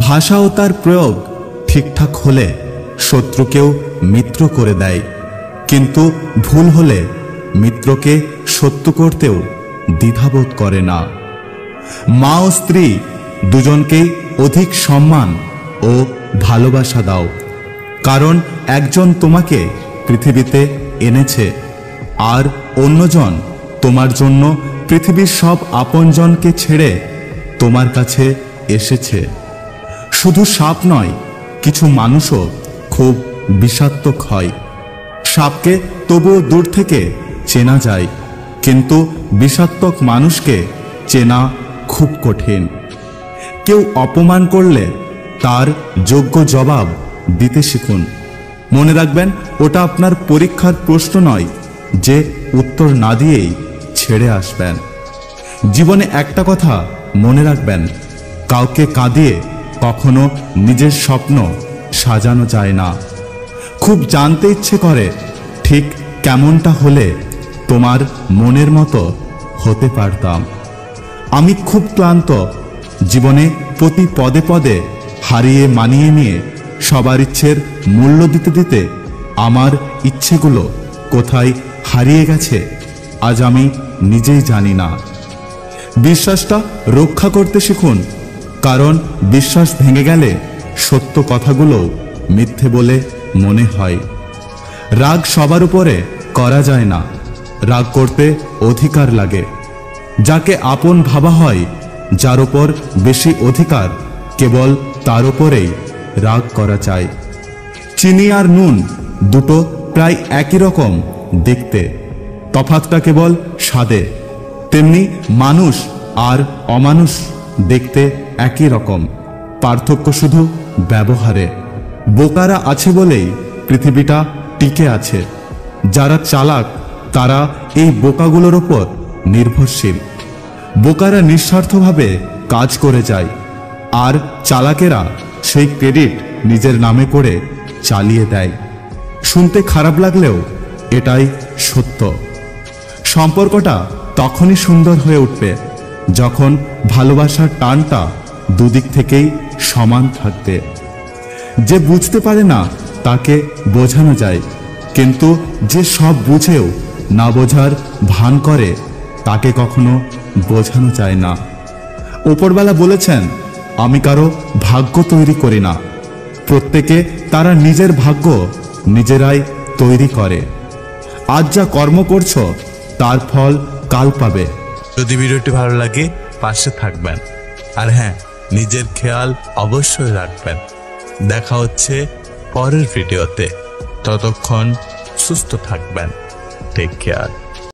ভাষা ও তার প্রয়োগ ঠিকঠাক হলে শত্রুকেও মিত্র করে দেয়, কিন্তু ভুল হলে মিত্রকে শত্রু করতেও দ্বিধাবোধ করে না। মা ও স্ত্রী দুজনকেই অধিক সম্মান ও ভালোবাসা দাও, কারণ একজন তোমাকে পৃথিবীতে এনেছে আর অন্যজন তোমার জন্য পৃথিবীর সব আপনজনকে ছেড়ে তোমার কাছে এসেছে। শুধু সাপ নয়, কিছু মানুষও খুব বিষাক্তক হয়। সাপকে তবুও দূর থেকে চেনা যায়, কিন্তু বিষাক্তক মানুষকে চেনা খুব কঠিন। কেউ অপমান করলে তার যোগ্য জবাব দিতে শিখুন। মনে রাখবেন, ওটা আপনার পরীক্ষার প্রশ্ন নয় যে উত্তর না দিয়েই ছেড়ে আসবেন। জীবনে একটা কথা মনে রাখবেন, কাউকে কাঁদিয়ে কখনো নিজের স্বপ্ন সাজানো যায় না। খুব জানতে ইচ্ছে করে ঠিক কেমনটা হলে তোমার মনের মতো হতে পারতাম। আমি খুব ক্লান্ত। জীবনে প্রতি পদে পদে হারিয়ে মানিয়ে নিয়ে সবার ইচ্ছের মূল্য দিতে দিতে আমার ইচ্ছেগুলো কোথায় হারিয়ে গেছে আজ আমি নিজেই জানি না। বিশ্বাসটা রক্ষা করতে শিখুন, কারণ বিশ্বাস ভেঙে গেলে সত্য কথাগুলো মিথ্যে বলে মনে হয়। রাগ সবার উপরে করা যায় না, রাগ করতে অধিকার লাগে। যাকে আপন ভাবা হয়, যার উপর বেশি অধিকার, কেবল তার উপরেই রাগ করা যায়। চিনি আর নুন দুটো প্রায় একই রকম দেখতে, তফাৎটা কেবল স্বাদে। তেমনি মানুষ আর অমানুষ দেখতে একই রকম, পার্থক্য শুধু ব্যবহারে। বোকারা আছে বলেই পৃথিবীটা টিকে আছে। যারা চালাক তারা এই বোকাগুলোর ওপর নির্ভরশীল। বোকারা নিঃস্বার্থভাবে কাজ করে যায়, আর চালাকেরা সেই ক্রেডিট নিজের নামে করে চালিয়ে দেয়। শুনতে খারাপ লাগলেও এটাই সত্য। সম্পর্কটা তখনই সুন্দর হয়ে উঠবে যখন ভালোবাসার টানটা দুদিক থেকেই সমান থাকবে। যে বুঝতে পারে না তাকে বোঝানো যায়, কিন্তু যে সব বুঝেও না বোঝার ভান করে তাকে কখনো বোঝানো যায় না। উপরওয়ালা বলেছেন, আমি কারো ভাগ্য তৈরি করি না, প্রত্যেকে তারা নিজের ভাগ্য নিজেরাই তৈরি করে। আজ যা কর্ম করছো তার ফল কাল পাবে। যদি ভিডিওটি ভালো লাগে পাশে থাকবেন, আর হ্যাঁ, নিজের খেয়াল অবশ্যই রাখবেন। দেখা হচ্ছে পরের ভিডিওতে, ততক্ষণ সুস্থ থাকবেন। Take care.